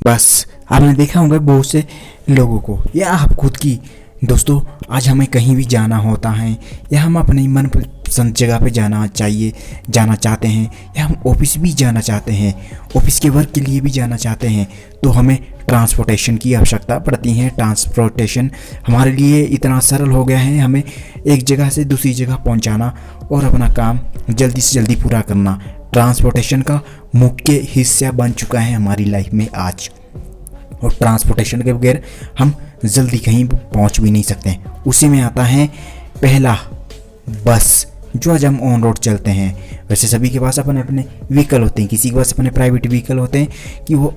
बस आपने देखा होगा बहुत से लोगों को या आप खुद की दोस्तों, आज हमें कहीं भी जाना होता है या हम अपनी मनपसंद जगह पे जाना चाहते हैं या हम ऑफिस भी जाना चाहते हैं, ऑफिस के वर्क के लिए भी जाना चाहते हैं, तो हमें ट्रांसपोर्टेशन की आवश्यकता पड़ती है। ट्रांसपोर्टेशन हमारे लिए इतना सरल हो गया है, हमें एक जगह से दूसरी जगह पहुंचाना और अपना काम जल्दी से जल्दी पूरा करना ट्रांसपोर्टेशन का मुख्य हिस्सा बन चुका है हमारी लाइफ में आज। और ट्रांसपोर्टेशन के बगैर हम जल्दी कहीं पहुंच भी नहीं सकते। उसी में आता है पहला बस, जो आज हम ऑन रोड चलते हैं। वैसे सभी के पास अपने अपने व्हीकल होते हैं, किसी के पास अपने प्राइवेट व्हीकल होते हैं कि वो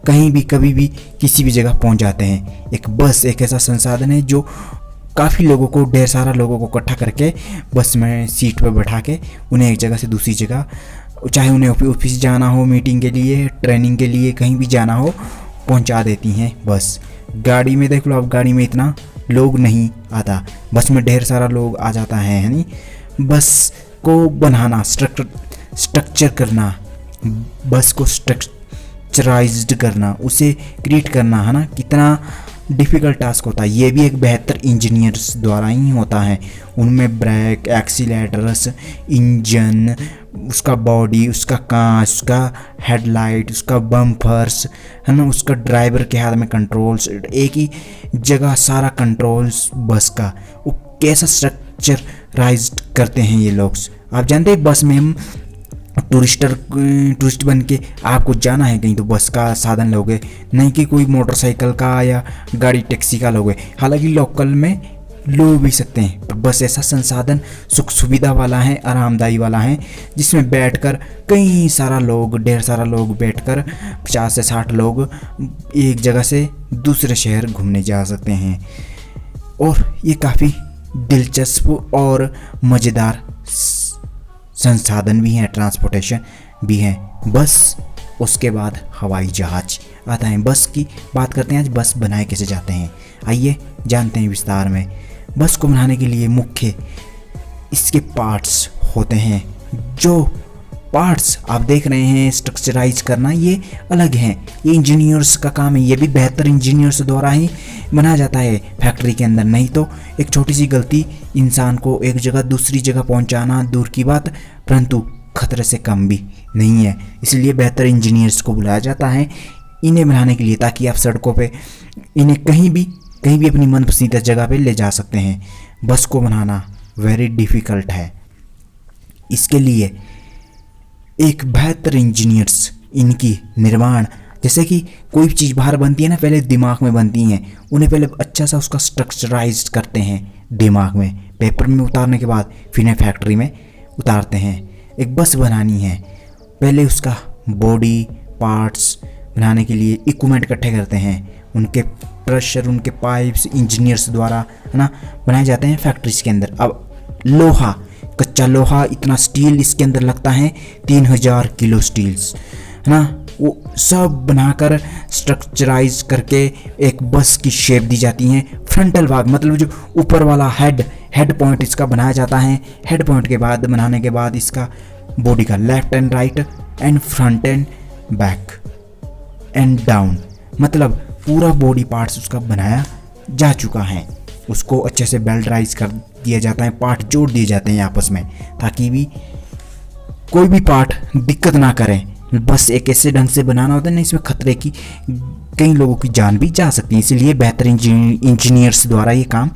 कहीं भी कभी भी किसी भी जगह पहुंच जाते हैं। एक बस एक ऐसा संसाधन है जो काफ़ी लोगों को, ढेर सारा लोगों को इकट्ठा करके बस में सीट पर बैठा के उन्हें एक जगह से दूसरी जगह, चाहे उन्हें ऑफिस जाना हो, मीटिंग के लिए, ट्रेनिंग के लिए, कहीं भी जाना हो, पहुंचा देती हैं बस। गाड़ी में देख लो आप, गाड़ी में इतना लोग नहीं आता, बस में ढेर सारा लोग आ जाता है नहीं। बस को बनाना, स्ट्रक्चर करना, बस को स्ट्रक्चराइज्ड करना, उसे क्रिएट करना है ना, कितना डिफ़िकल्ट टास्क होता है। ये भी एक बेहतर इंजीनियर्स द्वारा ही होता है। उनमें ब्रेक, एक्सीलेटर्स, इंजन, उसका बॉडी, उसका कांच, उसका हेडलाइट, उसका बम्पर्स है ना, उसका ड्राइवर के हाथ में कंट्रोल्स, एक ही जगह सारा कंट्रोल्स बस का, वो कैसा स्ट्रक्चराइज्ड करते हैं ये लोग। आप जानते हैं बस में हम टूरिस्ट बन के आपको जाना है कहीं तो बस का साधन लोगे, नहीं कि कोई मोटरसाइकिल का या गाड़ी टैक्सी का लोगे। हालांकि लोकल में लो भी सकते हैं, पर बस ऐसा संसाधन सुख सुविधा वाला है, आरामदायी वाला है, जिसमें बैठकर कई सारा लोग, ढेर सारा लोग बैठकर 50 से 60 लोग एक जगह से दूसरे शहर घूमने जा सकते हैं। और ये काफ़ी दिलचस्प और मज़ेदार संसाधन भी हैं, ट्रांसपोर्टेशन भी हैं बस। उसके बाद हवाई जहाज़ आता है। बस की बात करते हैं आज, बस बनाए कैसे जाते हैं, आइए जानते हैं विस्तार में। बस को बनाने के लिए मुख्य इसके पार्ट्स होते हैं। जो पार्ट्स आप देख रहे हैं स्ट्रक्चराइज करना, ये अलग हैं, ये इंजीनियर्स का काम है। ये भी बेहतर इंजीनियर्स द्वारा ही बनाया जाता है फैक्ट्री के अंदर, नहीं तो एक छोटी सी गलती इंसान को एक जगह दूसरी जगह पहुंचाना दूर की बात, परंतु खतरे से कम भी नहीं है। इसलिए बेहतर इंजीनियर्स को बुलाया जाता है इन्हें बनाने के लिए, ताकि आप सड़कों पे इन्हें कहीं भी अपनी मनपसंद जगह पे ले जा सकते हैं। बस को बनाना वेरी डिफ़िकल्ट है। इसके लिए एक बेहतर इंजीनियर्स इनकी निर्माण, जैसे कि कोई भी चीज़ बाहर बनती है ना, पहले दिमाग में बनती हैं, उन्हें पहले अच्छा सा उसका स्ट्रक्चराइज करते हैं दिमाग में, पेपर में उतारने के बाद फिर इन्हें फैक्ट्री में उतारते हैं। एक बस बनानी है, पहले उसका बॉडी पार्ट्स बनाने के लिए इक्विपमेंट इकट्ठे करते हैं, उनके प्रेशर, उनके पाइप्स इंजीनियर्स द्वारा है ना बनाए जाते हैं फैक्ट्रीज के अंदर। अब लोहा, कच्चा लोहा, इतना स्टील इसके अंदर लगता है, 3000 किलो स्टील्स है ना, वो सब बनाकर स्ट्रक्चराइज करके एक बस की शेप दी जाती है। फ्रंटल भाग मतलब जो ऊपर वाला हेड पॉइंट इसका बनाया जाता है। हेड पॉइंट के बाद बनाने के बाद इसका बॉडी का left and right and front end back and down, मतलब पूरा बॉडी पार्ट्स उसका बनाया जा चुका है। उसको अच्छे से बेल्टराइज कर दिया जाता है, पार्ट जोड़ दिए जाते हैं आपस में, ताकि भी कोई भी पार्ट दिक्कत ना करें। बस एक ऐसे ढंग से बनाना होता है ना, इसमें खतरे की, कई लोगों की जान भी जा सकती है। इसलिए बेहतर इंजीनियर्स द्वारा ये काम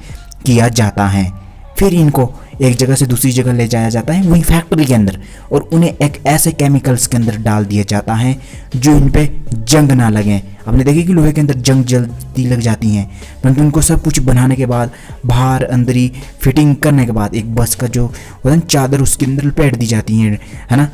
किया जाता है। फिर इनको एक जगह से दूसरी जगह ले जाया जाता है वहीं फैक्ट्री के अंदर, और उन्हें एक ऐसे केमिकल्स के अंदर डाल दिया जाता है जो इन पे जंग ना लगे। आपने देखा कि लोहे के अंदर जंग जल्दी लग जाती हैं, परंतु उनको सब कुछ बनाने के बाद, बाहर अंदरी फिटिंग करने के बाद, एक बस का जो होता है चादर उसके अंदर लपेट दी जाती है ना,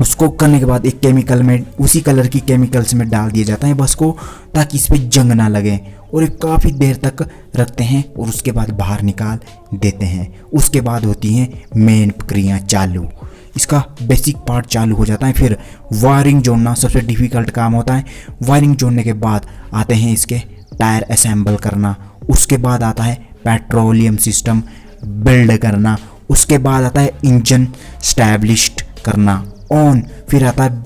उसको करने के बाद एक केमिकल में, उसी कलर की केमिकल्स में डाल दिया जाता है बस को, ताकि इस पर जंग ना लगे, और एक काफ़ी देर तक रखते हैं और उसके बाद बाहर निकाल देते हैं। उसके बाद होती है मेन प्रक्रिया चालू, इसका बेसिक पार्ट चालू हो जाता है। फिर वायरिंग जोड़ना सबसे डिफ़िकल्ट काम होता है। वायरिंग जोड़ने के बाद आते हैं इसके टायर असेंबल करना, उसके बाद आता है पेट्रोलियम सिस्टम बिल्ड करना, उसके बाद आता है इंजन स्टैब्लिश्ड करना ऑन, फिर आता है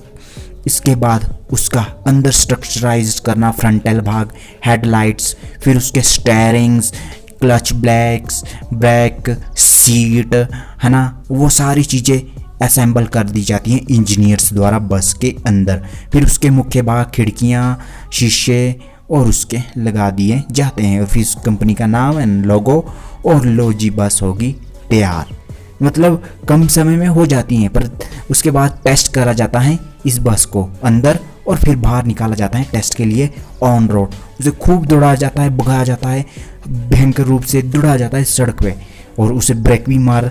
इसके बाद उसका अंदर स्ट्रक्चराइज करना, फ्रंटल भाग, हेडलाइट्स, फिर उसके स्टेयरिंग्स, क्लच ब्रेक, सीट, है ना, वो सारी चीज़ें असेंबल कर दी जाती हैं इंजीनियर्स द्वारा बस के अंदर। फिर उसके मुख्य भाग, खिड़कियाँ, शीशे और उसके लगा दिए जाते हैं। फिर इस कंपनी का नाम एंड लोगो, और लो जी बस होगी तैयार। मतलब कम समय में हो जाती हैं, पर उसके बाद टेस्ट करा जाता है इस बस को अंदर, और फिर बाहर निकाला जाता है टेस्ट के लिए ऑन रोड। उसे खूब दौड़ाया जाता है, भगाया जाता है, भयंकर रूप से दौड़ाया जाता है सड़क पे, और उसे ब्रेक भी मार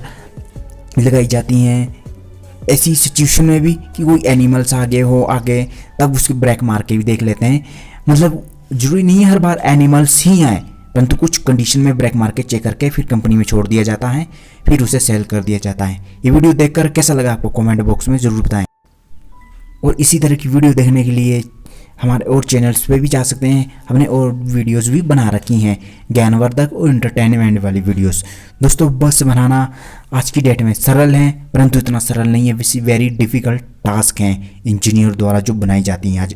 लगाई जाती हैं। ऐसी सिचुएशन में भी कि कोई एनिमल्स आगे हो आगे, तब उसकी ब्रेक मार के भी देख लेते हैं। मतलब जरूरी नहीं है हर बार एनिमल्स ही आए, परंतु कुछ कंडीशन में ब्रेक मार के चेक करके फिर कंपनी में छोड़ दिया जाता है, फिर उसे सेल कर दिया जाता है। ये वीडियो देखकर कैसा लगा आपको कमेंट बॉक्स में ज़रूर बताएं। और इसी तरह की वीडियो देखने के लिए हमारे और चैनल्स पे भी जा सकते हैं। हमने और वीडियोस भी बना रखी हैं, ज्ञानवर्धक और एंटरटेनमेंट वाली वीडियोस। दोस्तों बस बनाना आज की डेट में सरल है, परंतु इतना सरल नहीं है, वेरी डिफ़िकल्ट टास्क हैं इंजीनियर द्वारा जो बनाई जाती हैं आज